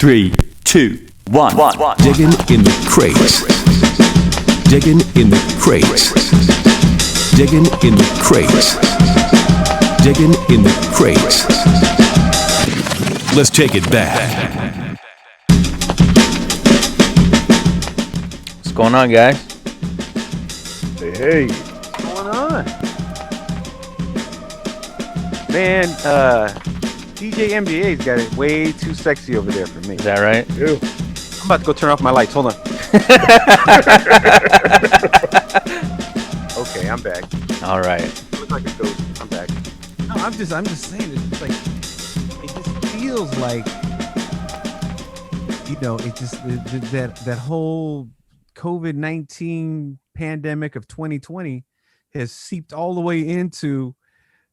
3, 2, 1. Diggin in the crates. Diggin in the crates. Diggin in the crates. Diggin in the crates. Let's take it back. What's going on, guys? Hey. What's going on? Man, DJ MBA's got it way too sexy over there for me. Is that right? Ew. I'm about to go turn off my lights. Hold on. Okay, I'm back. All right. Looks like a ghost. I'm back. No, I'm just saying it's like it just feels like it just that whole COVID-19 pandemic of 2020 has seeped all the way into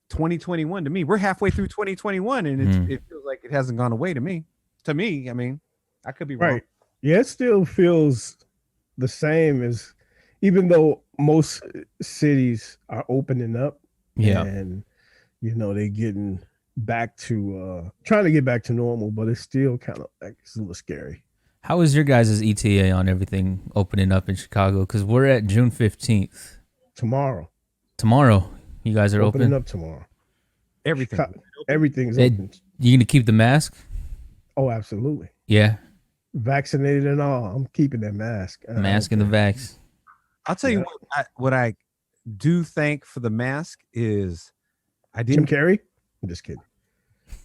2021 to me. We're halfway through 2021 and it feels like it hasn't gone away to me. I mean, I could be wrong. Right. Yeah, it still feels the same as, even though most cities are opening up. Yeah. And, they're getting back to, trying to get back to normal, but it's still kind of like, it's a little scary. How is your guys' ETA on everything opening up in Chicago? Because we're at June 15th. Tomorrow. You guys are Opening open? up tomorrow. Everything. Everything's open. You going to keep the mask? Oh, absolutely. Yeah. Vaccinated and all. I'm keeping that mask. Mask and the vax. I'll tell you what I do thank for the mask is Jim Carrey? I'm just kidding.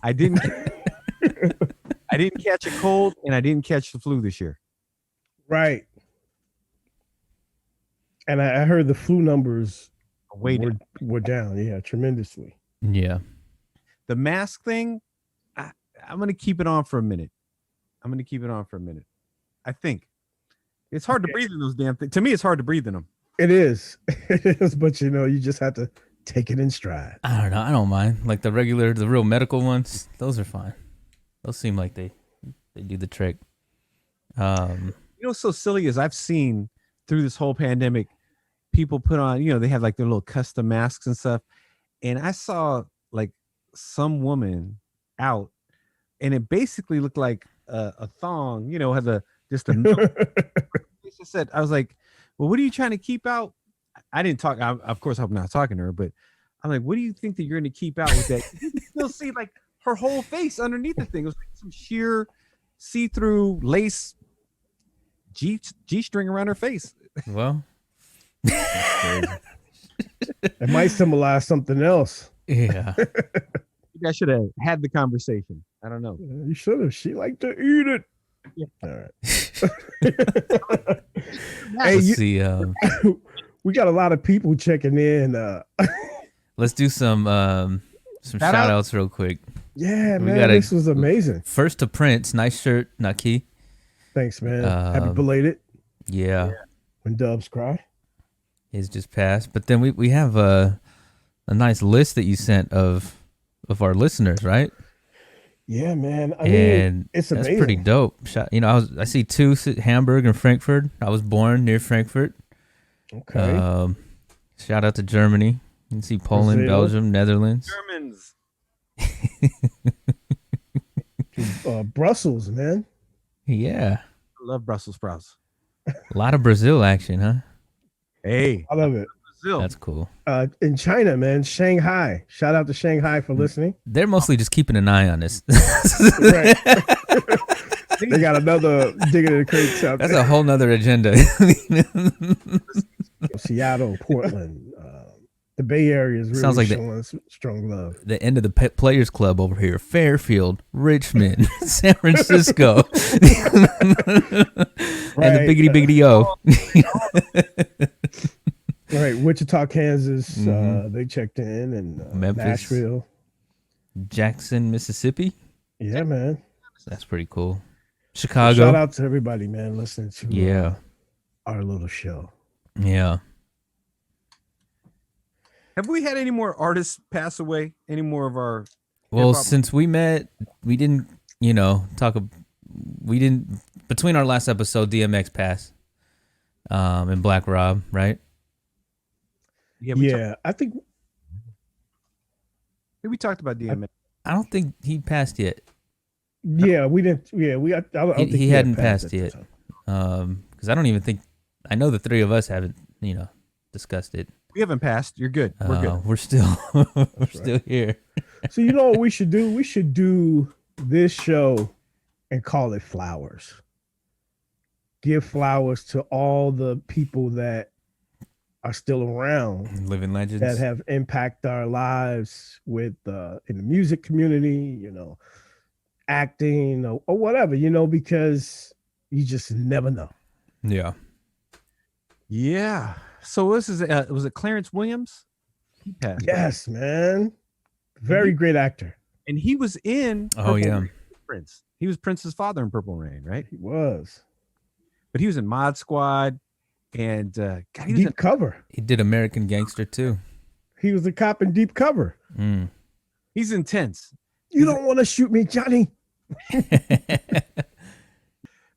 I didn't catch a cold and I didn't catch the flu this year. Right. And I heard the flu numbers were down. Yeah, tremendously. Yeah. The mask thing, I'm going to keep it on for a minute. I think it's hard to breathe in those damn things. To me, it's hard to breathe in them. It is. It is, but you just have to take it in stride. I don't know. I don't mind. Like the real medical ones, those are fine. Those seem like they do the trick. What's so silly is I've seen through this whole pandemic, people put on, they have like their little custom masks and stuff. And I saw like some woman out and it basically looked like a thong, had just a I was like, well, what are you trying to keep out? I didn't talk. Of course, I'm not talking to her, but I'm like, what do you think that you're going to keep out with that? You can still see like her whole face underneath the thing. It was like some sheer see-through lace G-string around her face. Well, it might symbolize something else. Yeah. You guys should have had the conversation. I don't know. You should have. She liked to eat it. Yeah. All right. Let's see. We got a lot of people checking in. Let's do some shout outs real quick. Yeah, man. This was amazing. First to Prince. Nice shirt, Naki. Thanks, man. Happy belated. Yeah. When doves cry. It's just passed. But then we have a nice list that you sent of our listeners, right? Yeah, man. I mean, it's amazing. That's pretty dope. I see two, Hamburg and Frankfurt. I was born near Frankfurt. Okay. Shout out to Germany. You can see Poland, Brazil, Belgium, Netherlands. Germans. Brussels, man. Yeah. I love Brussels sprouts. A lot of Brazil action, huh? Hey, I love it. Brazil. That's cool. In China, man, Shanghai. Shout out to Shanghai for listening. They're mostly just keeping an eye on this. Right. They got another Diggin In Da Crates out there. That's a whole nother agenda. Seattle, Portland, the Bay Area is really Sounds like showing strong love. The end of the Players Club over here. Fairfield, Richmond, San Francisco, and the biggity O. Right, Wichita, Kansas. They checked in, and Memphis, Nashville, Jackson, Mississippi. Yeah, man, that's pretty cool. Chicago. Shout out to everybody, man, listening to our little show. Yeah. Have we had any more artists pass away? Any more of our? Well, hip-hop? Since we met, we didn't, we didn't, between our last episode, DMX passed, and Black Rob, right? Yeah, I think we talked about DMX. I don't think he passed yet. Yeah, we didn't. Yeah, I don't think He hadn't passed at the yet. time. Because I don't even think I know the three of us haven't discussed it. We haven't passed. You're good. We're good. We're still we're still here. So you know what we should do? We should do this show and call it Flowers. Give flowers to all the people that are still around, Living legends that have impacted our lives with in the music community, acting or whatever, because you just never know. Yeah. Yeah. So this is was it Clarence Williams? He passed. Yes, man. Very great actor. And he was in Oh yeah. Rain with Prince. He was Prince's father in Purple Rain, right? He was. But he was in Mod Squad and God, he was Deep in, Cover. He did American Gangster too. He was a cop in Deep Cover. Mm. he's intense. You don't want to shoot me, Johnny.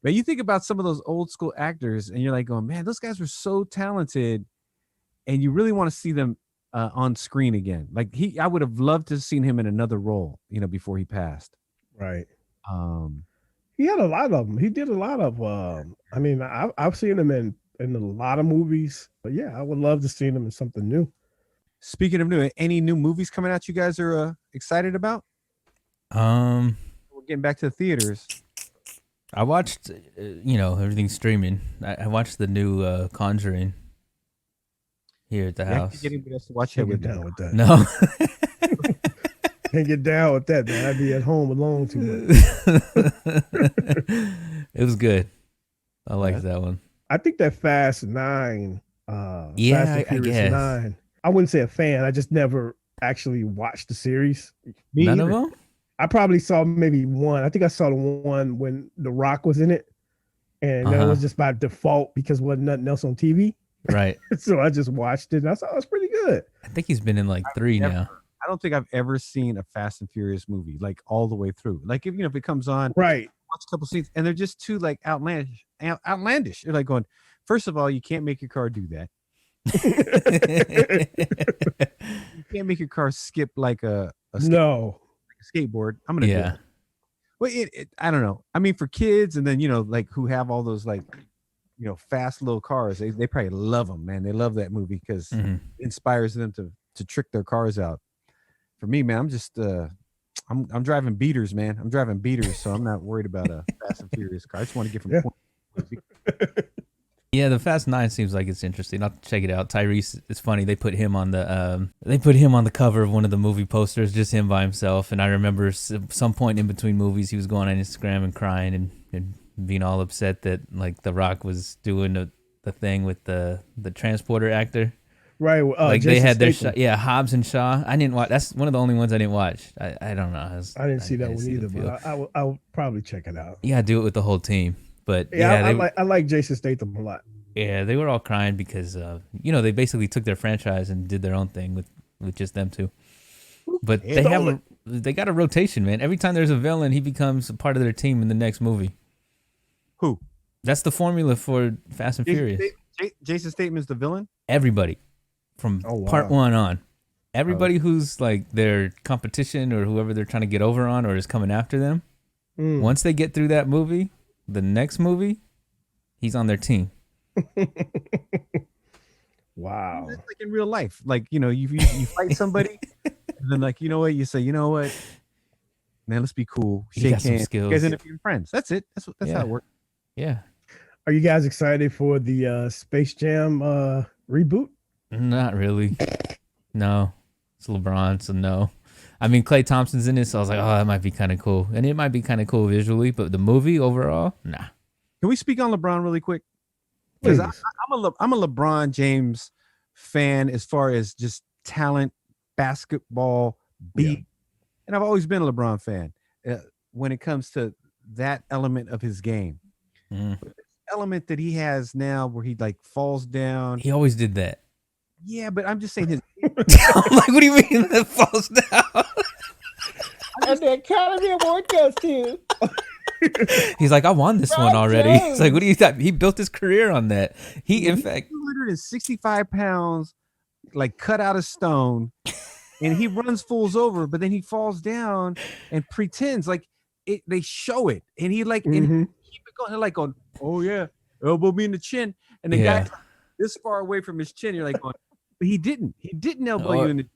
But you think about some of those old school actors and you're like going, man, those guys were so talented, and you really want to see them on screen again. Like I would have loved to have seen him in another role, before he passed. Right. He had a lot of them. He did a lot of I mean, I've seen him in a lot of movies, but yeah, I would love to see him in something new. Speaking of new, any new movies coming out you guys are excited about? We're getting back to the theaters. I watched, everything streaming. I watched the new Conjuring here at the house. Getting us to watch Can't it get down with that. No. Can't get down with that, man. I'd be at home alone too much. It was good. I liked that one. I think that Fast 9, yeah, Fast and Furious I guess. 9. I wouldn't say a fan. I just never actually watched the series. None of them? I probably saw maybe one. I think I saw the one when The Rock was in it. And that was just by default because there wasn't nothing else on TV. Right. So I just watched it and I thought it was pretty good. I think he's been in like 3 now. I don't think I've ever seen a Fast and Furious movie like all the way through. Like if it comes on, right, watch a couple scenes and they're just too like outlandish. You're like going, first of all, you can't make your car do that. You can't make your car skip like a skateboard. I'm gonna do it. Well, I don't know. I mean, for kids and then like who have all those like fast little cars, they probably love them, man. They love that movie because it inspires them to trick their cars out. For me, man, I'm just I'm driving beaters, man. I'm driving beaters, so I'm not worried about a Fast and Furious car. I just want to get from point to point. Yeah, the Fast 9 seems like it's interesting. I'll check it out. Tyrese, it's funny. They put him on the cover of one of the movie posters, just him by himself. And I remember some point in between movies, he was going on Instagram and crying and being all upset that like The Rock was doing the thing with the transporter actor. Right. Like Jason they had their Statham. Hobbs and Shaw. I didn't watch. That's one of the only ones I didn't watch. I don't know. I didn't see that one either, but I will probably check it out. Yeah, do it with the whole team. But I like Jason Statham a lot. Yeah, they were all crying because they basically took their franchise and did their own thing with just them two. But they got a rotation, man. Every time there's a villain, he becomes a part of their team in the next movie. Who? That's the formula for Fast and Furious. Jason Statham is the villain? Everybody from part 1 on. Everybody who's like their competition or whoever they're trying to get over on or is coming after them. Once they get through that movie, the next movie, he's on their team. Wow. It's like in real life. Like, you fight somebody and then like, you say, man, let's be cool. Shake hands. You guys end up being friends. That's it. That's how it works. Yeah. Are you guys excited for the Space Jam reboot? Not really. No. It's LeBron, so no. I mean, Klay Thompson's in it, so I was like, oh, that might be kind of cool. And it might be kind of cool visually, but the movie overall, nah. Can we speak on LeBron really quick? Because I'm a LeBron James fan as far as just talent, basketball, beat. And I've always been a LeBron fan when it comes to that element of his game. But this element that he has now where he like falls down. He always did that. Yeah, but I'm just saying his. I'm like, what do you mean that falls down? And the Academy Award goes to. He's like, I won this one already. It's like, what do you thought? He built his career on that. He, in fact, 265 pounds, like cut out of stone, and he runs fools over, but then he falls down and pretends like they show it, and he like and he keep it going. They're like going, oh yeah, elbow me in the chin, and the guy's like this far away from his chin. You're like going, but he didn't elbow you in the.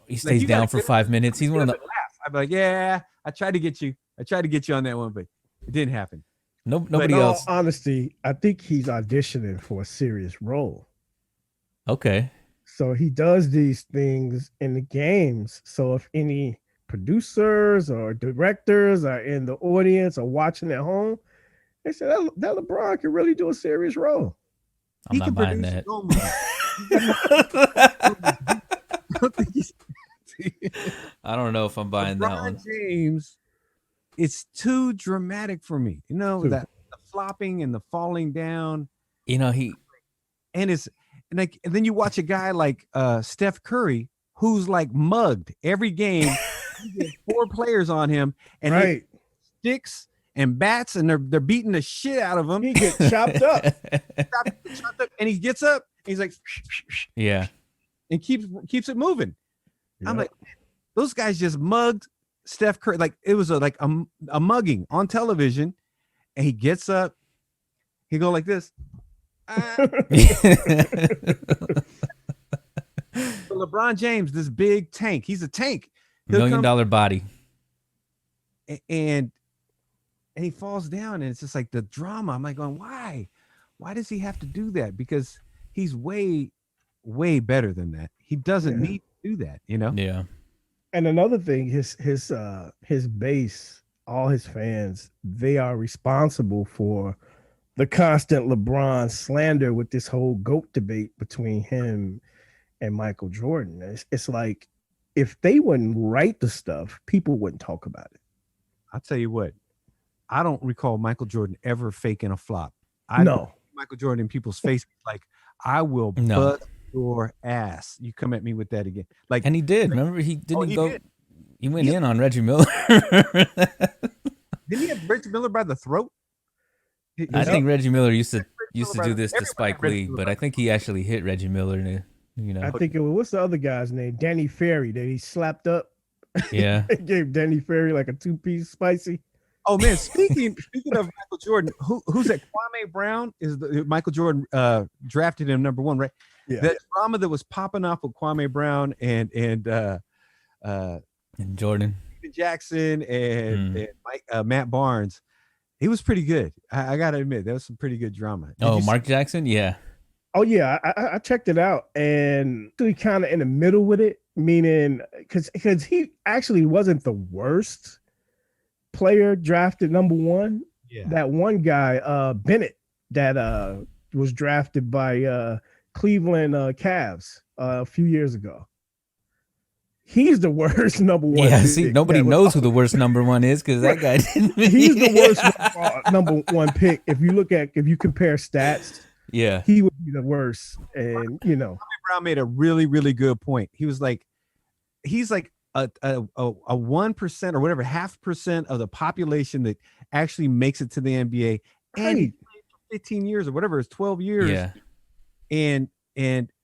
He stays down for 5 minutes. He's one of the. I'm like, yeah, I tried to get you on that one, but it didn't happen. Nobody else. In all honesty, I think he's auditioning for a serious role. Okay. So he does these things in the games. So if any producers or directors are in the audience or watching at home, they said that LeBron can really do a serious role. I'm not buying that. I don't know if I'm buying that one. James, it's too dramatic for me. You know, that the flopping and the falling down. You know, and then you watch a guy like Steph Curry, who's like mugged every game. 4 players on him, and sticks and bats, and they're beating the shit out of him. He gets chopped up. And he gets up. He's like, yeah, and keeps it moving. Yep. I'm like, those guys just mugged Steph Curry. Like it was a mugging on television, and he gets up. He go like this. LeBron James, this big tank. He's a tank. $1 million body. And he falls down, and it's just like the drama. I'm like going, why? Why does he have to do that? Because he's way, way better than that. He doesn't need to do that, you know? Yeah. And another thing, his base, all his fans, they are responsible for the constant LeBron slander with this whole GOAT debate between him and Michael Jordan. It's like, if they wouldn't write the stuff, people wouldn't talk about it. I'll tell you what, I don't recall Michael Jordan ever faking a flop. No. Michael Jordan in people's faces, like, I will bust your ass. You come at me with that again. Like, and he did. Remember, he did. He went in on Reggie Miller. Didn't he have Reggie Miller by the throat? I think Reggie Miller used to do this to Spike Lee, but I think he actually hit Reggie Miller. You know, I think it was, what's the other guy's name? Danny Ferry, that he slapped up. Yeah. He gave Danny Ferry like a 2-piece spicy. Oh man, speaking of Michael Jordan, who's that? Kwame Brown is Michael Jordan drafted him number 1, right? Yeah. That drama that was popping off with Kwame Brown and Jordan Jackson and Matt Barnes. He was pretty good. I gotta admit, that was some pretty good drama. Mark Jackson, yeah. Oh yeah, I checked it out, and really kind of in the middle with it, meaning because he actually wasn't the worst player drafted number 1. Yeah. That one guy, Bennett, that was drafted by Cleveland Cavs a few years ago. He's the worst number 1. Yeah, see, nobody knows who the worst number 1 is because that guy didn't. He's the worst number 1 pick. If you compare stats, yeah, he would be the worst. And you know, Brown made a really, really good point. He was like, he's like a 1% or whatever, 0.5% of the population that actually makes it to the NBA, and he played for 15 years or whatever, it's 12 years. Yeah, and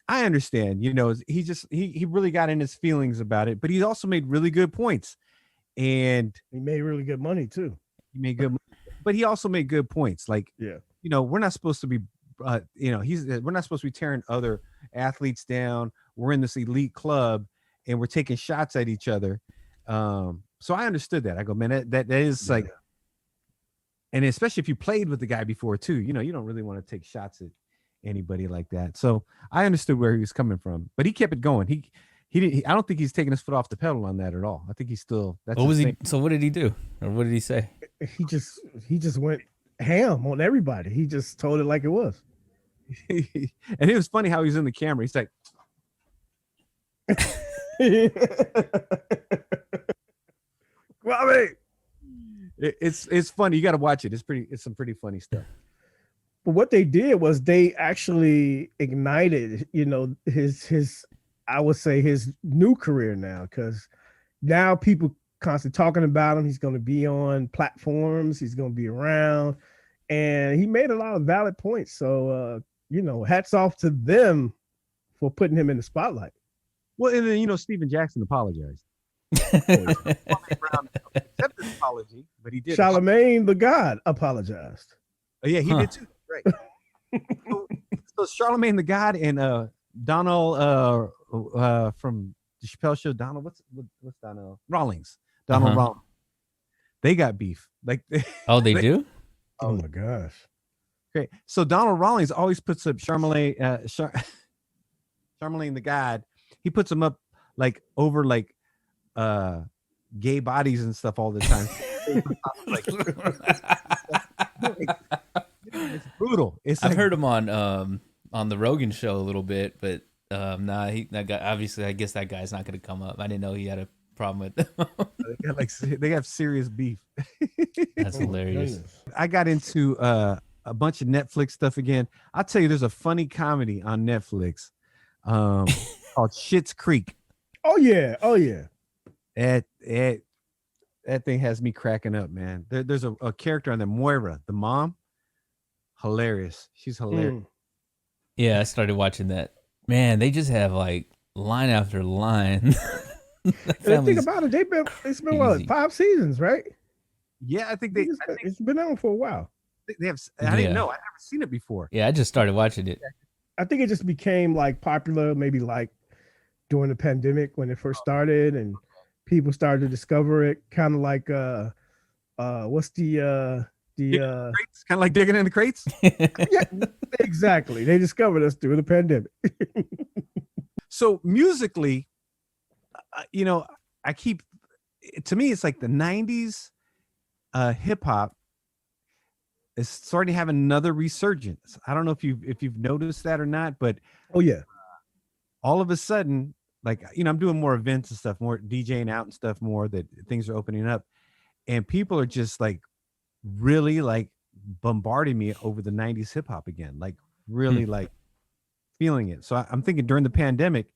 I understand, you know, he really got in his feelings about it, but he also made really good points, and he made really good money too. He made good, but he also made good points. Like, yeah, you know, we're not supposed to be, we're not supposed to be tearing other athletes down. We're in this elite club, and we're taking shots at each other. So I understood that. I go, man, that is like, and especially if you played with the guy before too, you know, you don't really want to take shots at anybody like that. So I understood where he was coming from, but he kept it going. He didn't. I don't think he's taking his foot off the pedal on that at all. I think he's still. That's what was he? So what did he do, or what did he say? He just went ham on everybody. He just told it like it was. And it was funny how he's in the camera. He's like, well, I mean, it's funny. You got to watch it. It's some pretty funny stuff. But what they did was they actually ignited, you know, his I would say his new career now, because now people constantly talking about him. He's going to be on platforms. He's going to be around, and he made a lot of valid points. So, you know, hats off to them for putting him in the spotlight. Well, and then, you know, Steven Jackson apologized. Kwame Brown accepted the apology, but he did. Charlemagne the God apologized. Oh, yeah, he did too. Right. so Charlemagne the God and Donald from the Chappelle Show. Donald, what's Donald Rawlings? Donald Rawlings. They got beef. Like, Oh, they do? Oh my gosh. Great. So Donald Rawlings always puts up Charlemagne the God. He puts them up like over like gay bodies and stuff all the time. It's brutal. I've heard him on the Rogan show a little bit, but nah, that guy, obviously, I guess that guy's not going to come up. I didn't know he had a problem with them. they have serious beef. That's hilarious. I got into a bunch of Netflix stuff again. I'll tell you, there's a funny comedy on Netflix called Schitt's Creek. Oh yeah. That thing has me cracking up, man. There's a character on there, Moira, the mom. Hilarious. She's hilarious. Yeah, I started watching that. Man, they just have like line after line. And think about it, it's been what, 5 seasons, right? Yeah, I think it's been on for a while. They have. I didn't know. I've never seen it before. Yeah, I just started watching it. I think it just became like popular, maybe like during the pandemic when it first started, and people started to discover it. Kind of like what's the crates? Kind of like Digging in the Crates. Yeah, exactly. They discovered us through the pandemic. So musically, to me, it's like the 90s hip hop is starting to have another resurgence. I don't know if you've noticed that or not, but oh yeah, all of a sudden, like, I'm doing more events and stuff, more DJing out and stuff, more that things are opening up, and people are just like really like bombarding me over the 90s hip hop again, like really like feeling it. So I'm thinking during the pandemic,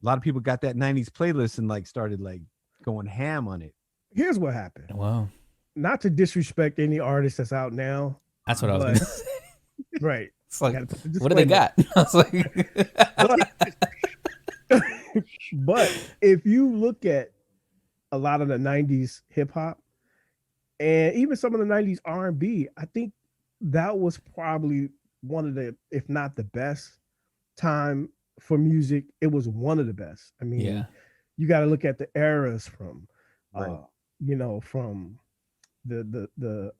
a lot of people got that 90s playlist and like started like going ham on it. Here's what happened. Wow. Not to disrespect any artist that's out now. That's what I was going to say. Right. It's like, what do they got? I was like, but if you look at a lot of the 90s hip hop and even some of the 90s R&B, I think that was probably one of the, if not the best time for music. It was one of the best. I mean, you got to look at the eras from, from the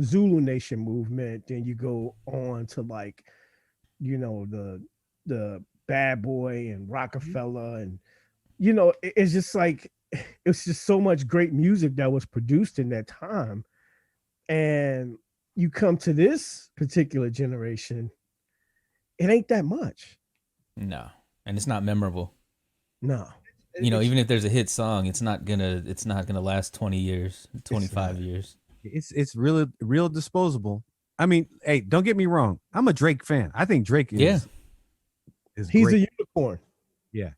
Zulu Nation movement. Then you go on to like, the Bad Boy and Rockefeller, and it's just like, it's just so much great music that was produced in that time. And you come to this particular generation, it ain't that much. No, and it's not memorable. No, even if there's a hit song, it's not gonna last 20 years, 25 years. It's really real disposable. I mean, hey, don't get me wrong. I'm a Drake fan. I think Drake is he's great. a unicorn. Yeah.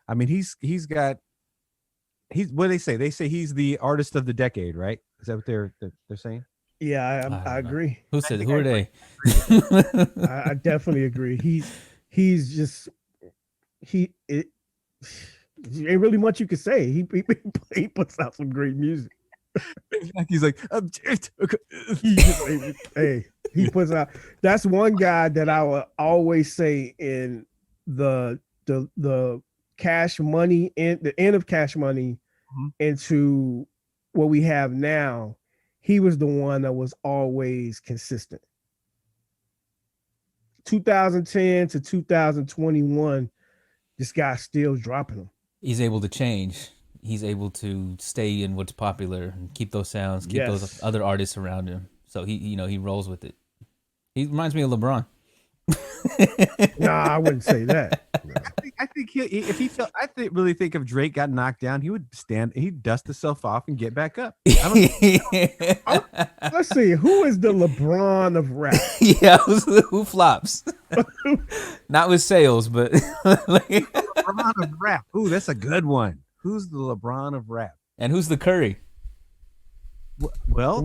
I mean, he's what do they say? They say he's the artist of the decade, right? Is that what they're saying? Yeah, I agree. Who said? Who are they? I definitely agree. It ain't really much you could say. He puts out some great music. He's like, hey, he puts out. That's one guy that I will always say in the Cash Money, in the end of Cash Money into what we have now. He was the one that was always consistent. 2010 to 2021, this guy's still dropping them. He's able to change. He's able to stay in what's popular and keep those sounds, keep those other artists around him. So he rolls with it. He reminds me of LeBron. No, I wouldn't say that. No. I think really think if Drake got knocked down, he'd dust himself off and get back up. Let's see, who is the LeBron of rap? Yeah, who flops? Not with sales, but LeBron of rap. Ooh, that's a good one. Who's the LeBron of rap? And who's the Curry? Well,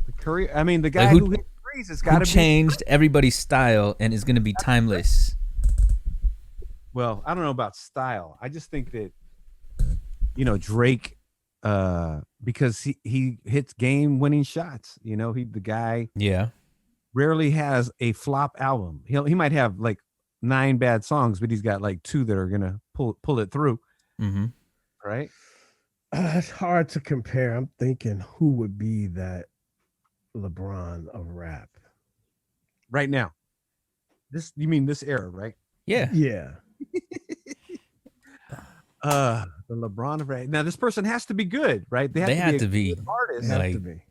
the Curry. I mean, the guy who hit threes has got to changed everybody's style and is going to be timeless. Well, I don't know about style. I just think that Drake, because he hits game-winning shots. The guy Yeah. rarely has a flop album. He might have like 9 bad songs, but he's got like 2 that are gonna pull it through. Mm-hmm. Right? It's hard to compare. I'm thinking who would be that LeBron of rap Right now. You mean this era, right? Yeah. Yeah. The LeBron of rap. Now this person has to be good, right? They Have to a be. good artist, Have Like- to be.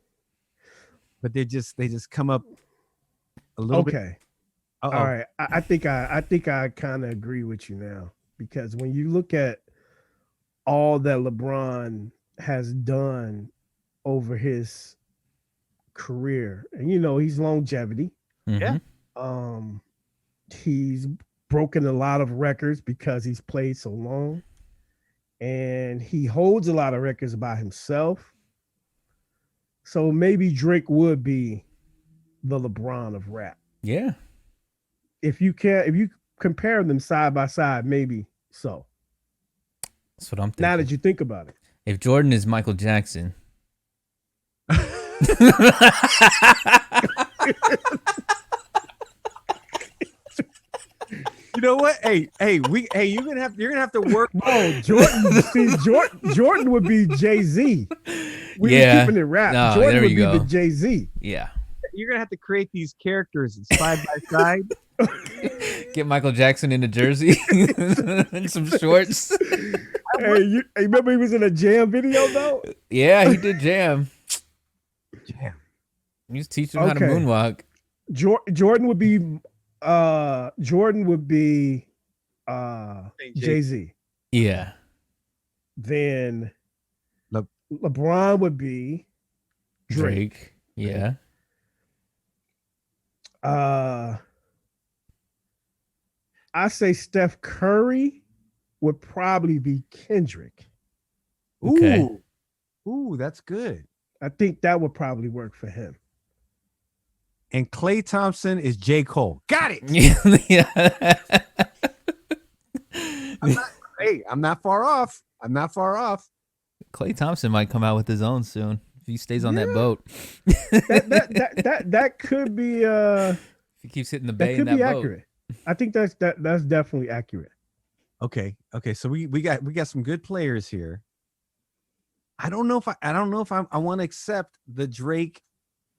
but they just come up a little bit. Okay. Uh-oh. All right. I think I kind of agree with you now, because when you look at all that LeBron has done over his career, and he's longevity. Mhm. He's broken a lot of records because he's played so long, and he holds a lot of records by himself. So maybe Drake would be the LeBron of rap. Yeah. If you compare them side by side, maybe so. That's what I'm thinking. Now that you think about it. If Jordan is Michael Jackson. You know what? Hey, you're gonna have to work. Oh, Jordan. See, Jordan would be Jay-Z. We Yeah. were keeping it rap. No, Jordan there would you be go. the Jay-Z. Yeah. You're gonna have to create these characters side by side. Get Michael Jackson in a jersey and some shorts. Hey, you remember he was in a Jam video though? Yeah, he did jam. Damn. He was teaching him how to Okay. moonwalk. Jordan would be Jay-Z. Yeah. Then LeBron would be Drake. Yeah. I say Steph Curry would probably be Kendrick. Okay. Ooh, that's good. I think that would probably work for him. And Klay Thompson is J. Cole. Got it. Yeah. I'm not far off. Klay Thompson might come out with his own soon if he stays on that boat. That could be If he keeps hitting the bay that in could that be boat. accurate. I think that's definitely accurate. Okay. So we got some good players here. I don't know if I want to accept the Drake.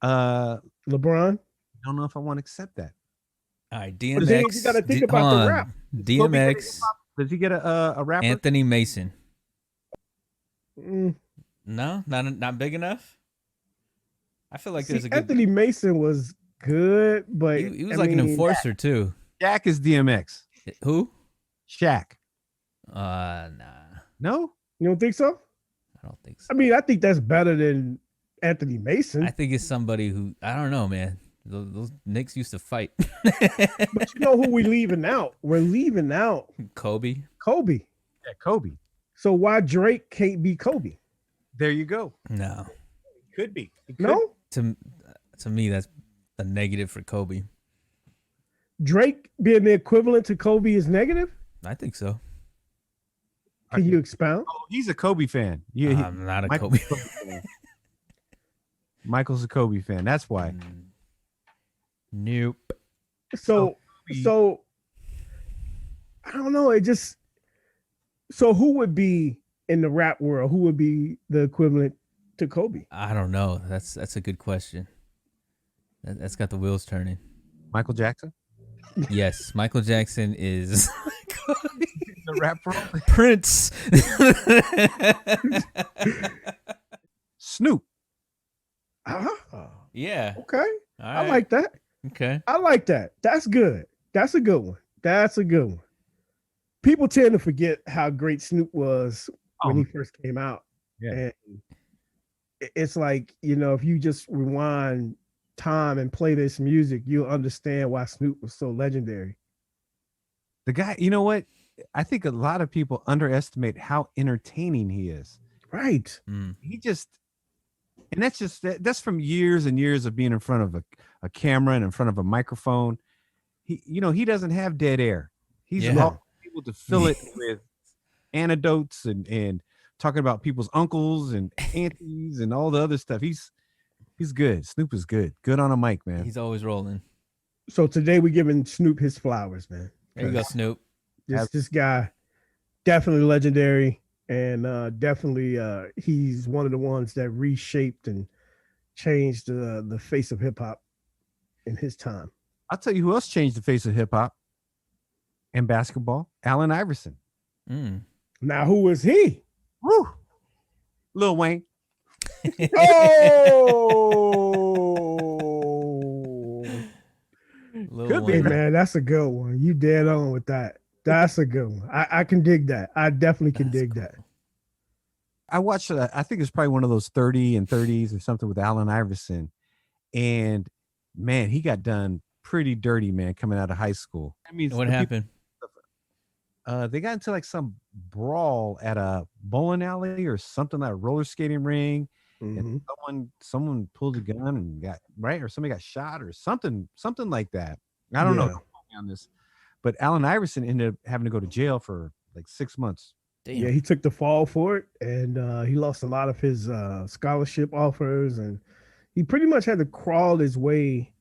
LeBron. I don't know if I want to accept that. All right, But then DMX. you gotta think about the hold on. rap. DMX, Does he get a rapper? Anthony Mason. Mm. No, not big enough. I feel like See, there's a good. Anthony Mason was good, but He was I like an mean, enforcer too. Shaq is DMX. Who? Shaq. Nah, No? You don't think so? I don't think so. I mean, I think that's better than Anthony Mason. I think it's somebody who I don't know, man. Those Knicks used to fight. But you know who we leaving out? We're leaving out Kobe. Kobe. Yeah, Kobe. So why Drake can't be Kobe? There you go. No, Could be. It could No, to me that's a negative for Kobe. Drake being the equivalent to Kobe is negative. I think so. Can you expound? Oh, he's a Kobe fan. Yeah, I'm not a Michael's Kobe. fan. Michael's a Kobe fan. That's why. Nope. So I don't know. So who would be in the rap world? Who would be the equivalent to Kobe? I don't know. That's a good question. That's got the wheels turning. Michael Jackson? Yes, Michael Jackson is The rap world? Prince. Snoop. Ah, Yeah. okay. All I right. like that. Okay. I like that. That's good. That's a good one. That's a good one. People tend to forget how great Snoop was when Oh. he first came out. Yeah. And it's like, if you just rewind time and play this music, you'll understand why Snoop was so legendary. The guy, you know what? I think a lot of people underestimate how entertaining he is. Right. Mm. He just, and that's from years and years of being in front of a camera and in front of a microphone. He doesn't have dead air. He's Yeah. able to fill it with anecdotes and talking about people's uncles and aunties and all the other stuff. He's good. Snoop is good. Good on a mic, man. He's always rolling. So today we giving Snoop his flowers, man. There you go, Snoop. This guy, definitely legendary, and definitely he's one of the ones that reshaped and changed the face of hip hop in his time. I'll tell you who else changed the face of hip hop and basketball. Allen Iverson. Now, who was he? Woo! Lil Wayne. Oh, Could be, hey, man. That's a good one. You dead on with that. That's a good one. I can dig that. I definitely can dig that. I watched, I think it's probably one of those 30 and 30s or something with Allen Iverson. And man, he got done pretty dirty, man, coming out of high school. I mean, What happened? They got into like some brawl at a bowling alley or something, like a roller skating ring. And someone pulled a gun and got or somebody got shot or something like that. I don't know on this, but Allen Iverson ended up having to go to jail for like 6 months. Damn. Yeah, he took the fall for it, and he lost a lot of his scholarship offers, and he pretty much had to crawl his way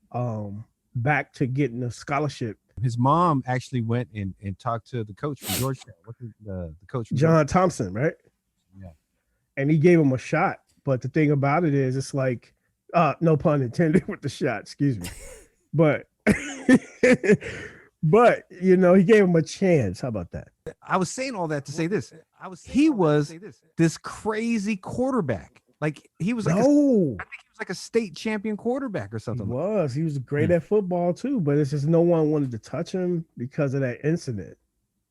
back to getting a scholarship. His mom actually went and talked to the coach from Georgetown. What's the coach from John Thompson, right? Yeah. And he gave him a shot. But the thing about it is, it's like, no pun intended with the shot, excuse me. But, you know, he gave him a chance. How about that? I was saying all that to say this. He was this crazy quarterback. Like he was like I think he was like a state champion quarterback or something. He was great at football too, but it's just no one wanted to touch him because of that incident.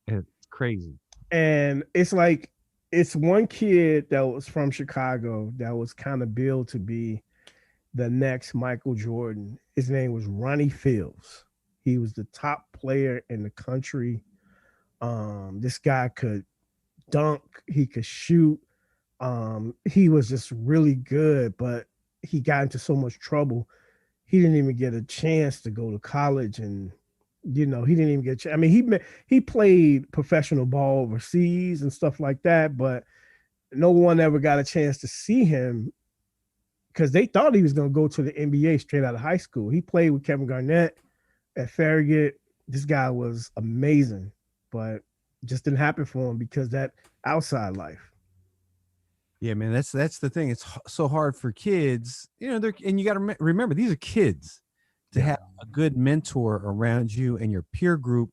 It's crazy. And it's like, it's one kid that was from Chicago that was kind of billed to be the next Michael Jordan. His name was Ronnie Fields. He was the top player in the country. This guy could dunk. He could shoot. He was just really good, but he got into so much trouble. He didn't even get a chance to go to college, and you know, he didn't even get. I mean, he played professional ball overseas and stuff like that, but no one ever got a chance to see him because they thought he was going to go to the NBA straight out of high school. He played with Kevin Garnett at Farragut. This guy was amazing, but just didn't happen for him because that outside life. Yeah, man, that's the thing. It's so hard for kids, you know. And you got to remember, these are kids. To have a good mentor around you and your peer group,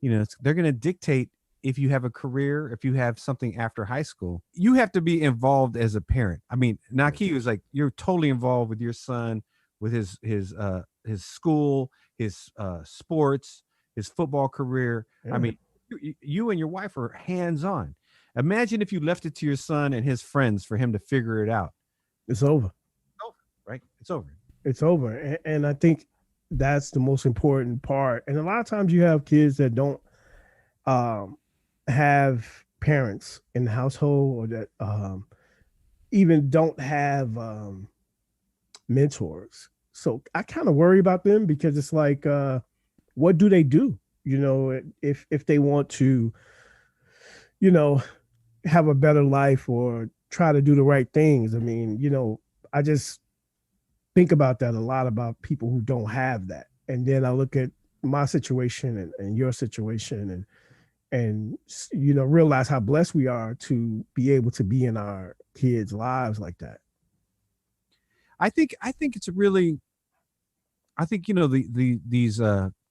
you know, they're going to dictate if you have a career, if you have something after high school. You have to be involved as a parent. I mean, Naki was like, you're totally involved with your son, with his school, his sports, his football career. Yeah. I mean, you and your wife are hands-on. Imagine if you left it to your son and his friends for him to figure it out. It's over. It's over, right? It's over. It's over. And I think that's the most important part. And a lot of times you have kids that don't have parents in the household, or that even don't have mentors. So I kind of worry about them because it's like, what do they do? You know, if they want to, you know, have a better life or try to do the right things. I mean, you know, I just think about that a lot, about people who don't have that. And then I look at my situation and your situation and you know, realize how blessed we are to be able to be in our kids' lives like that. I think it's really, I think, you know, these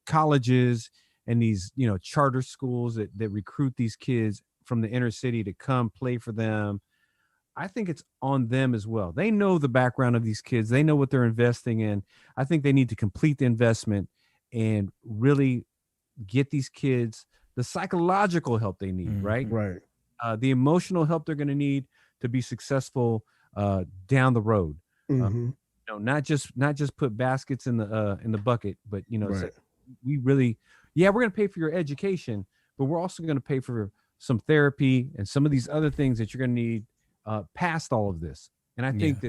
colleges and these, you know, charter schools that recruit these kids from the inner city to come play for them. I think it's on them as well. They know the background of these kids. They know what they're investing in. I think they need to complete the investment and really get these kids the psychological help they need, right? Right. The emotional help they're going to need to be successful down the road. You know, not just put baskets in the bucket, but you know, right. So we really, we're going to pay for your education, but we're also going to pay for some therapy and some of these other things that you're going to need past all of this. And I think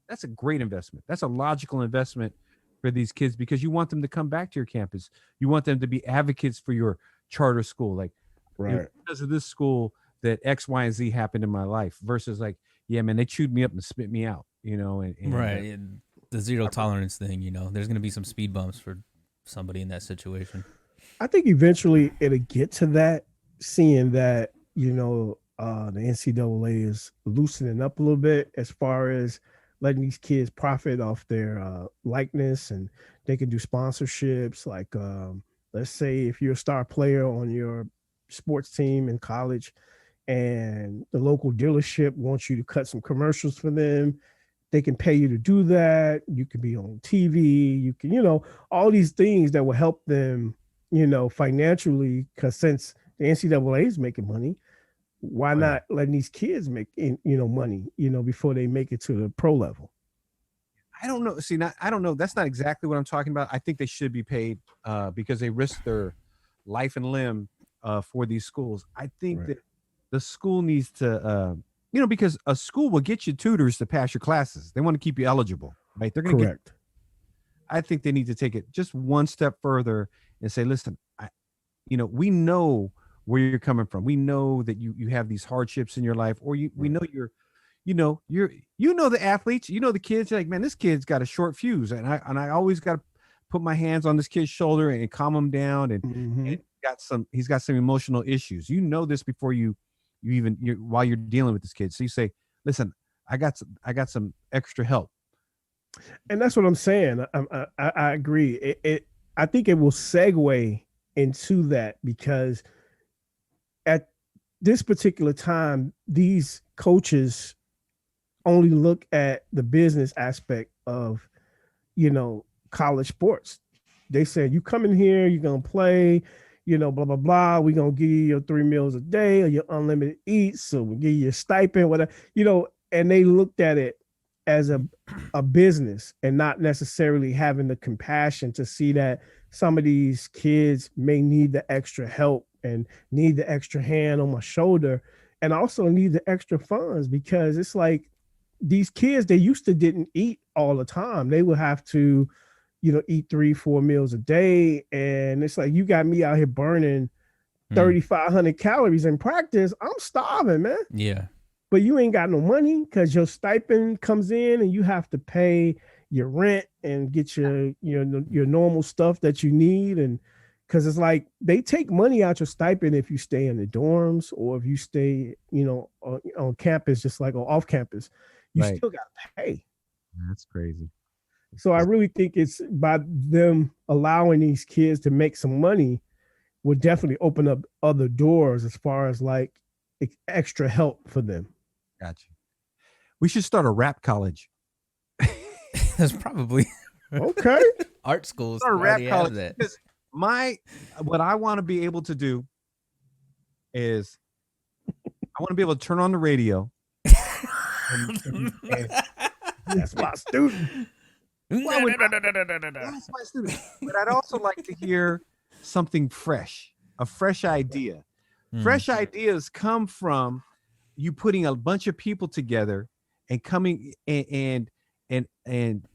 that's a great investment. That's a logical investment for these kids because you want them to come back to your campus. You want them to be advocates for your charter school. Like, right. You know, because of this school, that X, Y, and Z happened in my life versus like, yeah, man, they chewed me up and spit me out, you know, and Right. And the zero tolerance thing, you know, there's going to be some speed bumps for somebody in that situation. I think eventually it'll get to that, seeing that, the NCAA is loosening up a little bit as far as letting these kids profit off their likeness, and they can do sponsorships. Like, let's say if you're a star player on your sports team in college and the local dealership wants you to cut some commercials for them, they can pay you to do that. You can be on TV. You can, all these things that will help them, financially. Because since the NCAA is making money, why not letting these kids make, money, before they make it to the pro level? I don't know. See, I don't know. That's not exactly what I'm talking about. I think they should be paid because they risk their life and limb for these schools. I think that the school needs to, because a school will get you tutors to pass your classes. They want to keep you eligible, right? They're going to get. I think they need to take it just one step further and say, listen, we know where you're coming from. We know that you have these hardships in your life, or we know you're the athletes, the kids. You're like, man, this kid's got a short fuse, and I always got to put my hands on this kid's shoulder and calm him down, and he's got some emotional issues. You know this before you while you're dealing with this kid. So you say, listen, I got some extra help. And that's what I'm saying. I agree. I think it will segue into that, because at this particular time, these coaches only look at the business aspect of, college sports. They said, you come in here, you're going to play, blah, blah, blah. We're going to give you your 3 meals a day or your unlimited eats. So we'll give you a stipend, whatever, and they looked at it as a business, and not necessarily having the compassion to see that some of these kids may need the extra help and need the extra hand on my shoulder, and also need the extra funds, because it's like these kids, they used to didn't eat all the time. They would have to, eat 3-4 meals a day. And it's like, you got me out here burning 3,500 calories in practice. I'm starving, man. Yeah. But you ain't got no money because your stipend comes in and you have to pay your rent and get your normal stuff that you need. And because it's like they take money out your stipend if you stay in the dorms, or if you stay, on campus, just like off campus, you still got to pay. That's crazy. So I really think it's by them allowing these kids to make some money would definitely open up other doors as far as like extra help for them. Gotcha. We should start a rap college. That's probably okay. Art schools. Start a rap college. That. Because what I want to be able to do is I want to be able to turn on the radio. and that's my student. That's my student. But I'd also like to hear something fresh, a fresh idea. Fresh ideas come from you putting a bunch of people together and coming and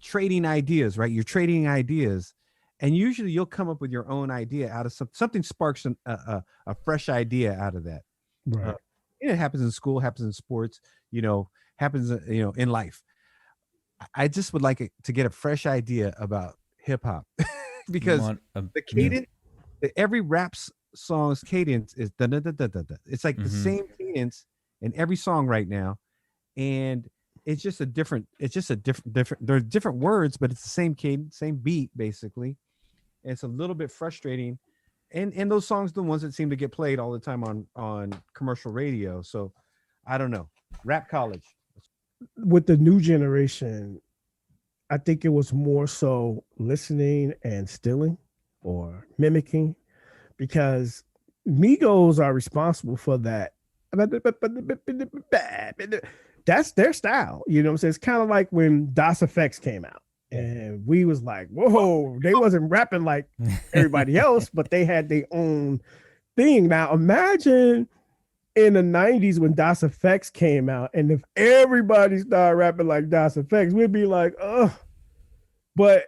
trading ideas, right? You're trading ideas, and usually you'll come up with your own idea out of something sparks a fresh idea out of that. Right. It happens in school, happens in sports, happens, in life. I just would like to get a fresh idea about hip hop because the cadence, every rap song's cadence is da da da da da. It's like the same cadence in every song right now, and it's just a different. There's different words, but it's the same cadence, same beat, basically. And it's a little bit frustrating, and those songs are the ones that seem to get played all the time on commercial radio. So I don't know. Rap college. With the new generation, I think it was more so listening and stealing or mimicking, because Migos are responsible for that. That's their style. You know what I'm saying? It's kind of like when DOS Effects came out, and we was like, whoa, they wasn't rapping like everybody else, but they had their own thing. Now imagine in the 90s when DOS Effects came out, and if everybody started rapping like DOS Effects, we'd be like, ugh. But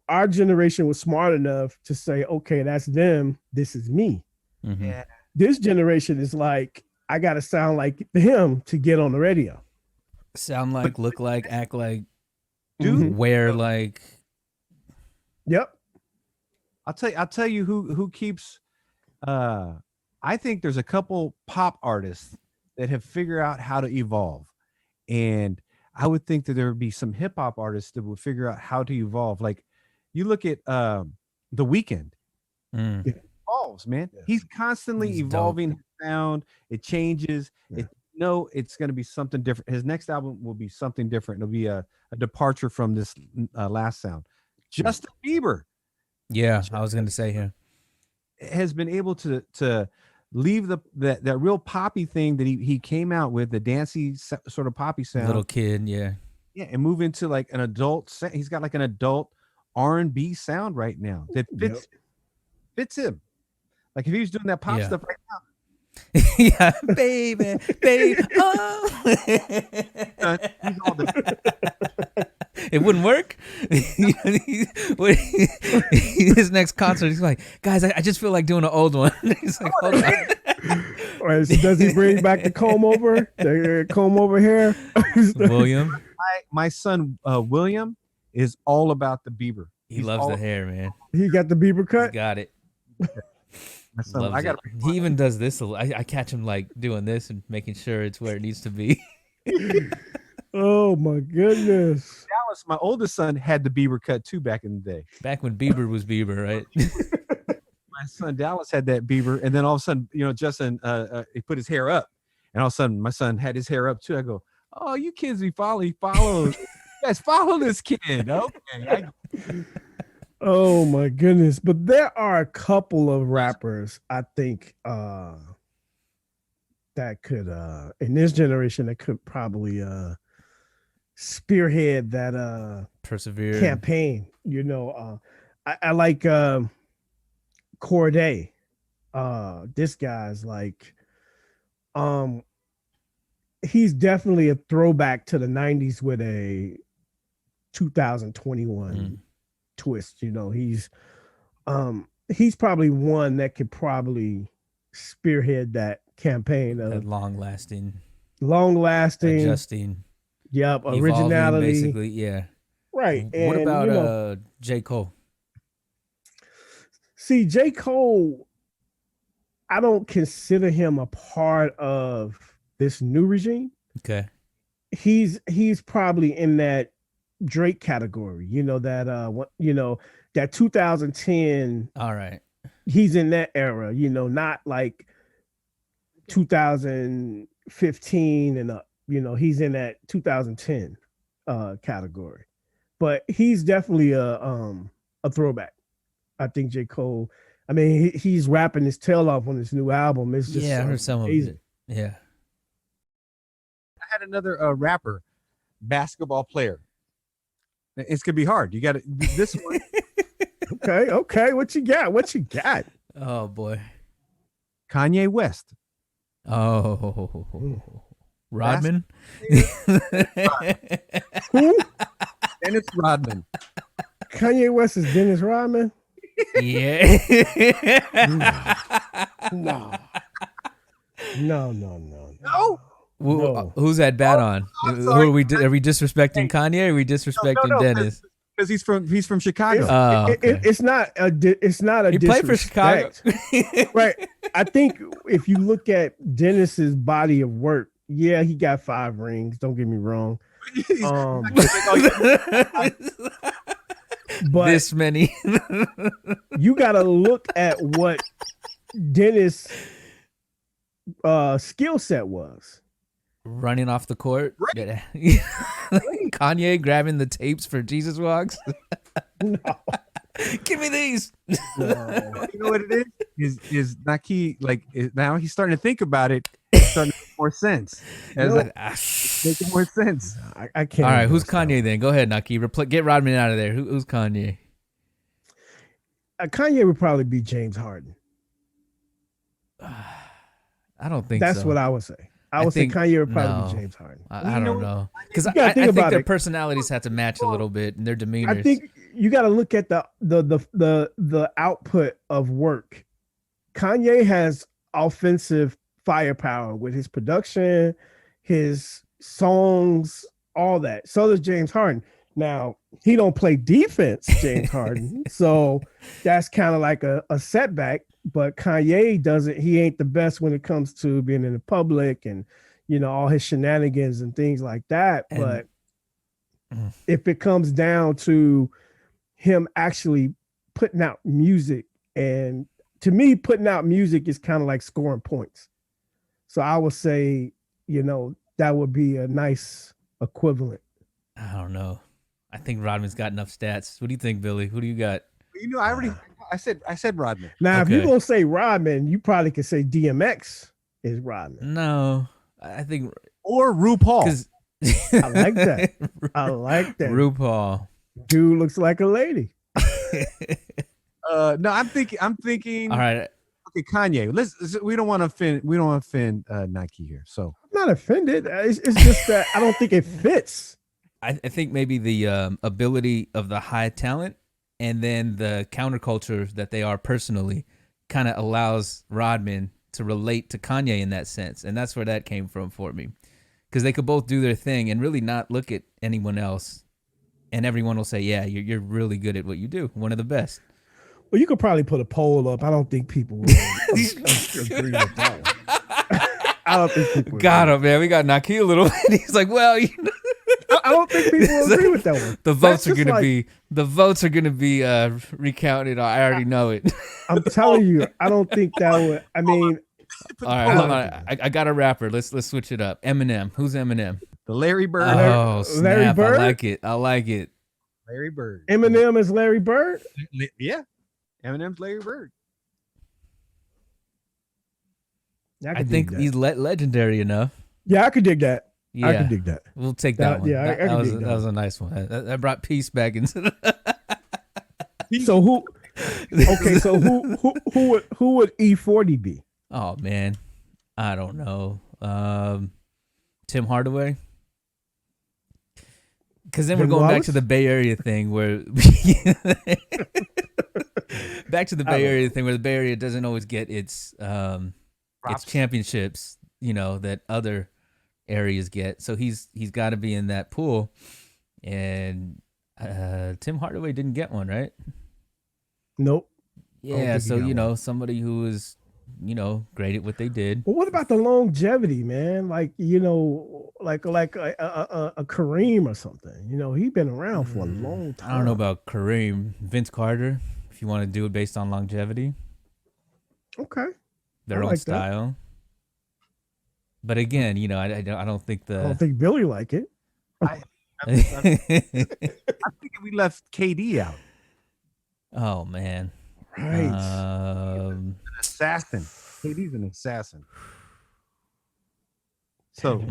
our generation was smart enough to say, okay, that's them, this is me. Yeah. This generation is like, I gotta sound like him to get on the radio. Sound like, look like, act like, Dude, wear like. Yep. I'll tell you who keeps I think there's a couple pop artists that have figured out how to evolve. And I would think that there would be some hip hop artists that would figure out how to evolve. Like you look at The Weeknd. Mm. It evolves, man. Yeah. He's constantly He's evolving his sound. It changes. Yeah. It's going to be something different. His next album will be something different. It'll be a departure from this last sound. Justin Bieber Yeah, I was gonna say here. has been able to leave that real poppy thing that he came out with, the dancey sort of poppy sound, Little kid, yeah. and move into like an adult. He's got like an adult R&B sound right now that fits him. Like if he was doing that pop stuff right now, Yeah, baby, baby. Oh. he's all It wouldn't work. His next concert, he's like, guys, I just feel like doing an old one. He's like, hold on. Or does he bring back the comb over? The comb over hair? William, my son William is all about the Bieber. he loves the hair, man. He got the Bieber He's cut. got it. My son, Loves I got it. He even does this. I catch him like doing this and making sure it's where it needs to be. Oh my goodness. Dallas. My oldest son had the Bieber cut too back in the day. Back when Bieber was Bieber, right? My son Dallas had that Bieber, and then all of a sudden, Justin, he put his hair up, and all of a sudden, my son had his hair up too. I go, "Oh, you kids, he follows. You guys follow this kid, okay?" Oh my goodness. But there are a couple of rappers I think that could in this generation that could probably spearhead that Persevere. campaign. I like Corday. This guy's like he's definitely a throwback to the 90s with a 2021 twist. He's probably one that could probably spearhead that campaign of That long lasting, adjusting, evolving, originality, basically, yeah. right. What And, about J. Cole? see, J. Cole, I don't consider him a part of this new regime. Okay. He's probably in that Drake category, that 2010. All right. He's in that era, not like 2015 and up. He's in that 2010 category, but he's definitely a throwback. I think J. Cole. I mean, he's rapping his tail off on his new album. It's just I heard some amazing. of it. Yeah. I had another rapper, basketball player. It's gonna be hard. You got to this one. Okay. What you got? Oh boy. Kanye West. Oh. Rodman. Who? Dennis Rodman. Kanye West is Dennis Rodman? Yeah. No. No. No. Who's that bat on? Who are we? Are we disrespecting Kanye? Or are we disrespecting Dennis? Because he's from Chicago. It's not a He played for Chicago. Right. I think if you look at Dennis's body of work, yeah, he got 5 rings. Don't get me wrong. But This many. you got to look at what Dennis' skill set was. Running off the court. Kanye grabbing the tapes for Jesus Walks. No. Give me these. No. You know what it is Naki, now he's starting to think about it. It's starting to make more sense. Making more sense. I can't. All right, who's Kanye then? Go ahead, Naki. Get Rodman out of there. Who's Kanye? Kanye would probably be James Harden. I don't think That's so. what I would say. I would say Kanye would probably be James Harden. I don't know. Because I think think about their it. personalities have to match a little bit and their demeanors. I think you got to look at the output of work. Kanye has offensive firepower with his production, his songs, all that. So does James Harden. Now, he don't play defense, James Harden. So that's kind of like a setback. But Kanye doesn't, he ain't the best when it comes to being in the public and, all his shenanigans and things like that. But if it comes down to him actually putting out music, and to me, putting out music is kind of like scoring points. So I would say, that would be a nice equivalent. I don't know. I think Rodman's got enough stats. What do you think, Billy? Who do you got? I said Rodman. Now, Okay. if you're gonna say Rodman, you probably could say DMX is Rodman. No, I think Or RuPaul. because I like that. I like that. RuPaul. Dude looks like a lady. No, I'm thinking. All right. Okay, Kanye. We don't want to offend Nike here. So I'm not offended. It's just that I don't think it fits. I think maybe the ability of the high talent and then the counterculture that they are personally kind of allows Rodman to relate to Kanye in that sense. And that's where that came from for me. Because they could both do their thing and really not look at anyone else. And everyone will say, yeah, you're really good at what you do. One of the best. Well, you could probably put a poll up. I don't think people will agree with that one. I don't think people Got him, man. We got Naki a little bit. He's like, well, I don't think people will agree with that one. the votes That's are just gonna be recounted. I already know it. I'm telling you, I don't think that would. I mean, All right, hold on. I got a rapper. Let's switch it up. Eminem. Who's Eminem? the Larry Bird. Oh, snap. Larry Bird? I like it. Larry Bird. Eminem is Larry Bird. Yeah. Eminem's Larry Bird. Yeah, I could think dig that. he's legendary enough. Yeah, I could dig that. Yeah, I could dig that. we'll take that one. Yeah, I that could was dig that that. was a nice one. That brought peace back into the. So who? Okay, so who would E40 be? Oh man, I don't know. Tim Hardaway. Because then we're Jim going back Wallace? to the Bay Area thing where back to the Bay Area thing where the Bay Area doesn't always get its championships, that other areas get. So he's got to be in that pool, and Tim Hardaway didn't get one, right? Nope. Yeah, think he so got one. somebody who was great at what they did. But what about the longevity, man? Like like a Kareem or something. He's been around for a long time. I don't know about Kareem, Vince Carter. If you want to do it based on longevity, Okay. their I own like that. style. But again, I don't think I don't think Billy like it. I'm thinking we left KD out. Oh man. Right. An assassin. KD's an assassin. So,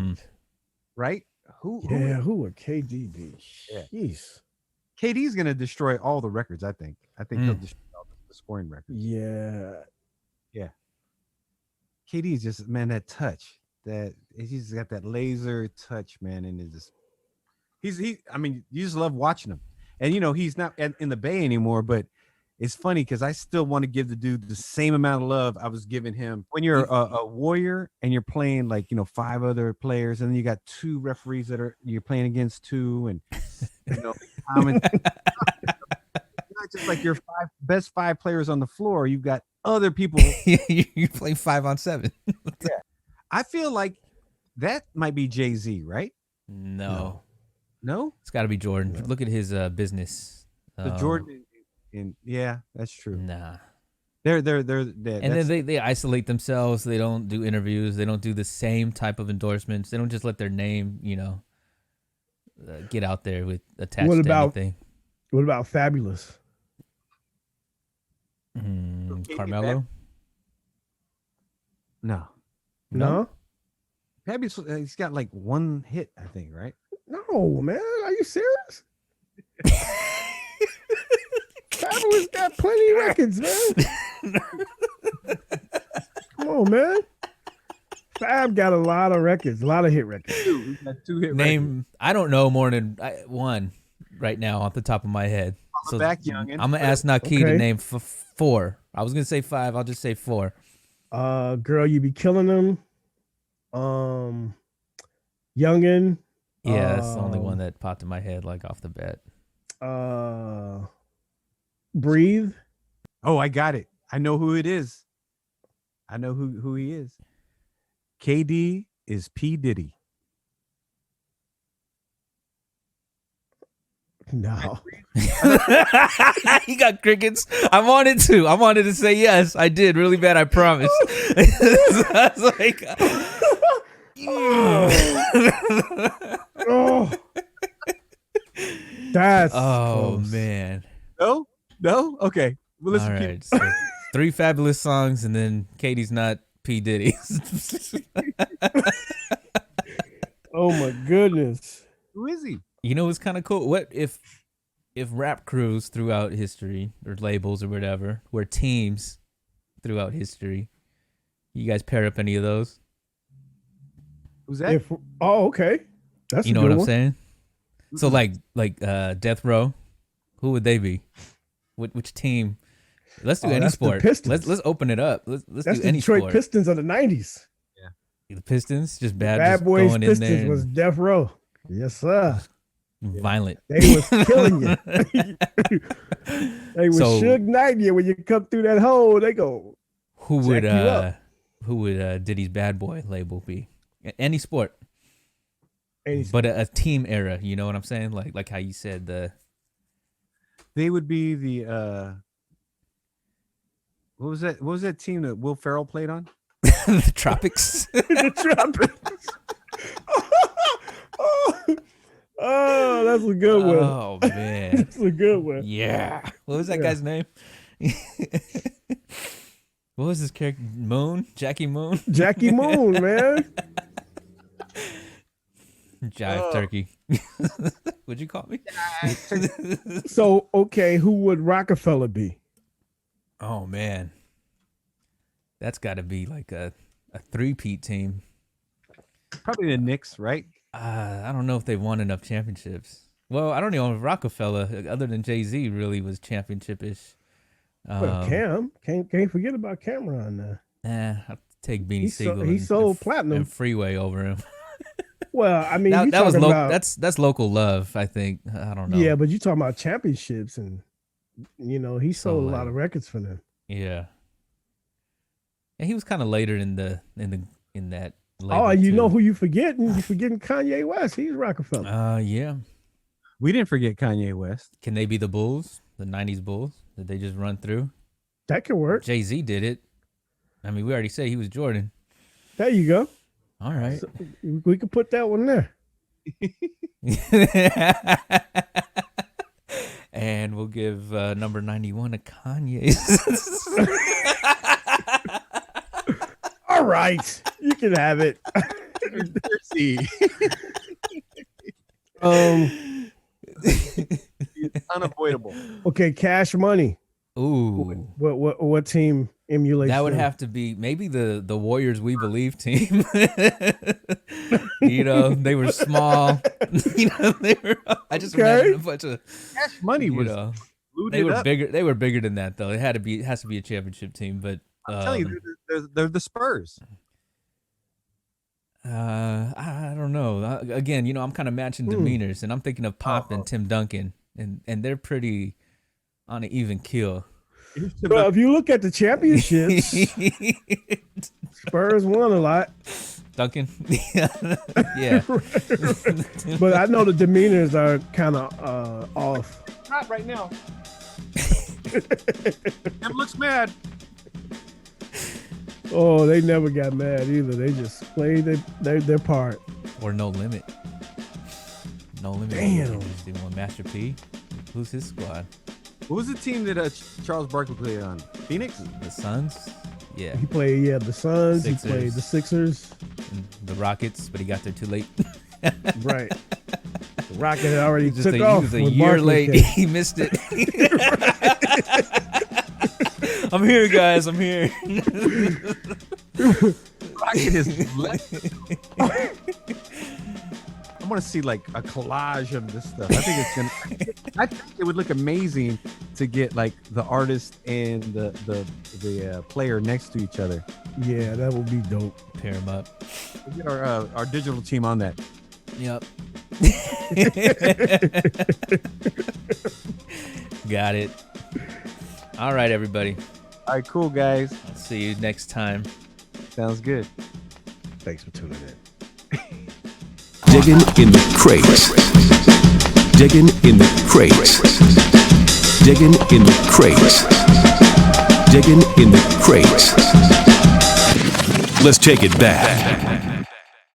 right? Who would KD be? Yeah. Jeez. KD's gonna destroy all the records, I think. I think he'll destroy all the scoring records. Yeah. KD's just, man, that touch. He's just got that laser touch, man, and it's just I mean, you just love watching him. And he's not in the Bay anymore, but it's funny because I still want to give the dude the same amount of love I was giving him when you're a warrior and you're playing 5 other players, and then you got 2 referees that you're playing against 2, and not just like your best 5 players on the floor. You've got other people. you play 5-on-7. I feel like that might be Jay-Z, right? No. It's Got to be Jordan. Look at his business. The Jordan. Yeah, that's true. Nah. They're And then they isolate themselves. They don't do interviews. They don't do the same type of endorsements. They don't just let their name, get out there with attached to anything. What about Fabulous? Carmelo? No? Fabulous. He's got like 1 hit, I think, right? No, man. Are you serious? Fabulous got plenty of records, man. Come on, man. Fab got a lot of records, a lot of hit records. He's got 2 hit Name, I don't know more than one right now off the top of my head. So back, youngin. I'm going to ask Naki to Okay. name 4. I was going to say 5. I'll just say 4. Girl, You Be Killing Them. Youngin. Yeah, that's the only one that popped in my head like off the bat. Breathe. Oh, I got it. I know who it is. I know who he is. KD is P. Diddy. No. He got crickets. I wanted to say yes. I did really bad. I promise. I was like, Oh. That's close. Man. No. Okay. Well, listen. All right. So 3 fabulous songs, and then Katie's not P. Diddy. Oh my goodness. Who is he? You know what's kind of cool? What if rap crews throughout history, or labels or whatever, were teams throughout history? You guys pair up any of those? Who's that? Okay. That's You know what I'm saying? So like Death Row, who would they be? Which team? Let's do any that's the sport. Pistons. Let's open it up. Let's That's do the any Detroit sport. Pistons of the 90s. The Pistons, just bad Bad just Boys going in Pistons there was Death Row. Yes, sir. violent. They was killing you. They was So- Suge Knight you when you come through that hole. They go. Who would Jack you up. Diddy's Bad Boy label be? Any sport, Any but a team era. You know what I'm saying? Like how you said the They would be the what was that? What was that team that Will Ferrell played on? the Tropics. the trumpets. Oh, that's a good one. Oh man, That's a good one. yeah. What was that Yeah. guy's name? What was his character? Moon, Jackie Moon, Jackie Moon, man. Jive Turkey. What'd you call me? So, okay, who would Rockefeller be? Oh man, that's got to be like a 3-peat team. Probably the Knicks, right? I don't know if they won enough championships. Well, I don't know if Rockefeller, other than Jay-Z, really was championship-ish. Well, Cam. Can't forget about Cameron now. I'll take Beanie Siegel. He sold platinum. and Freeway over him. Well, I mean, that was about, that's local love, I think. I don't know. Yeah, but you talking about championships, and he sold a lot like- of records for them. Yeah. And he was kind of later in that. Oh, you too. know who you forgetting? You forgetting Kanye West. He's Rockefeller. Yeah. We didn't forget Kanye West. Can they be the Bulls? The 90s Bulls? Did they just run through? That could work. Jay-Z did it. I mean, we already said he was Jordan. There you go. All right. So, we could put that one there. And we'll give number 91 to Kanye. All right, you can have it. Unavoidable. Okay, Cash Money. Ooh. What team emulates That would them? have to be maybe the Warriors We Believe team. They were small. They were. I just imagine a bunch of Cash Money was they were up. bigger. They were bigger than that though. It has to be a championship team. But I'm telling you, they're the Spurs. I don't know. Again, I'm kind of matching demeanors, and I'm thinking of Pop and Tim Duncan, and they're pretty on an even keel. Well, if you look at the championships, Spurs won a lot. Duncan, yeah. But I know the demeanors are kind of off. Not right now. Tim looks mad. Oh, they never got mad either. They just played their part. Or No Limit. No Limit. Damn. One Master P. Who's his squad? What was the team that Charles Barkley played on? Phoenix? The Suns. Yeah. He played the Suns. Sixers. He played the Sixers. And the Rockets, but he got there too late. Right. The Rocket had already He took was off. a when year Barkley late. came. He missed it. I'm here, guys. I'm here. Rocket is left. I want to see like a collage of this stuff. I think it would look amazing to get like the artist and the player next to each other. Yeah, that would be dope. Pair them up. We'll get our digital team on that. Yep. Got it. All right, everybody. All right, cool, guys. I'll see you next time. Sounds good. Thanks for tuning in. Diggin in the Crates. Diggin in the Crates. Diggin in the Crates. Diggin in the Crates. Let's take it back.